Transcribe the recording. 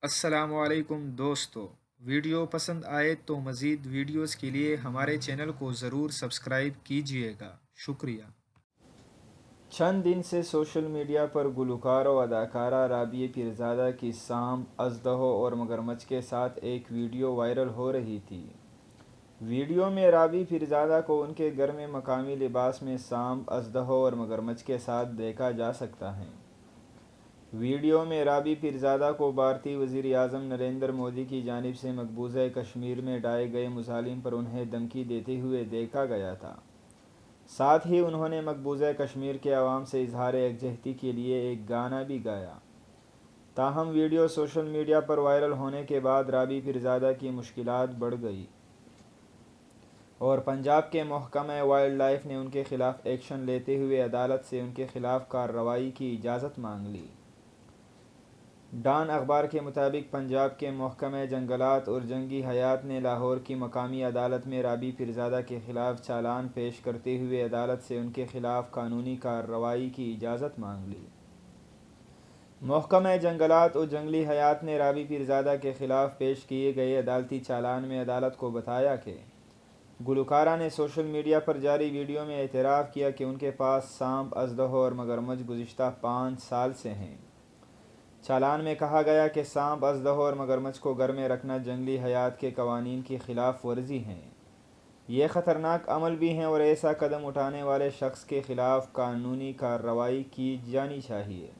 السلام علیکم دوستو، ویڈیو پسند آئے تو مزید ویڈیوز کے لیے ہمارے چینل کو ضرور سبسکرائب کیجیے گا، شکریہ۔ چند دن سے سوشل میڈیا پر گلوکار و اداکارہ رابعہ پیرزادہ کی سانپ، اژدہوں اور مگرمچھ کے ساتھ ایک ویڈیو وائرل ہو رہی تھی۔ ویڈیو میں رابعہ پیرزادہ کو ان کے گھر میں مقامی لباس میں سانپ، اژدہوں اور مگرمچھ کے ساتھ دیکھا جا سکتا ہے۔ ویڈیو میں رابعہ پیرزادہ کو بھارتی وزیر اعظم نریندر مودی کی جانب سے مقبوضہ کشمیر میں ڈھائے گئے مظالم پر انہیں دھمکی دیتے ہوئے دیکھا گیا تھا۔ ساتھ ہی انہوں نے مقبوضہ کشمیر کے عوام سے اظہار یکجہتی کے لیے ایک گانا بھی گایا۔ تاہم ویڈیو سوشل میڈیا پر وائرل ہونے کے بعد رابعہ پیرزادہ کی مشکلات بڑھ گئی اور پنجاب کے محکمہ وائلڈ لائف نے ان کے خلاف ایکشن لیتے ہوئے عدالت سے ان کے خلاف کارروائی کی اجازت مانگ لی۔ ڈان اخبار کے مطابق پنجاب کے محکمہ جنگلات اور جنگلی حیات نے لاہور کی مقامی عدالت میں رابعہ پیرزادہ کے خلاف چالان پیش کرتے ہوئے عدالت سے ان کے خلاف قانونی کارروائی کی اجازت مانگ لی۔ محکمہ جنگلات اور جنگلی حیات نے رابعہ پیرزادہ کے خلاف پیش کیے گئے عدالتی چالان میں عدالت کو بتایا کہ گلوکارہ نے سوشل میڈیا پر جاری ویڈیو میں اعتراف کیا کہ ان کے پاس سانپ، اژدہوں اور مگرمچھ گزشتہ 5 سال سے ہیں۔ چالان میں کہا گیا کہ سانپ، اژدہوں اور مگرمچھ کو گھر میں رکھنا جنگلی حیات کے قوانین کی خلاف ورزی ہے۔ یہ خطرناک عمل بھی ہیں اور ایسا قدم اٹھانے والے شخص کے خلاف قانونی کارروائی کی جانی چاہیے۔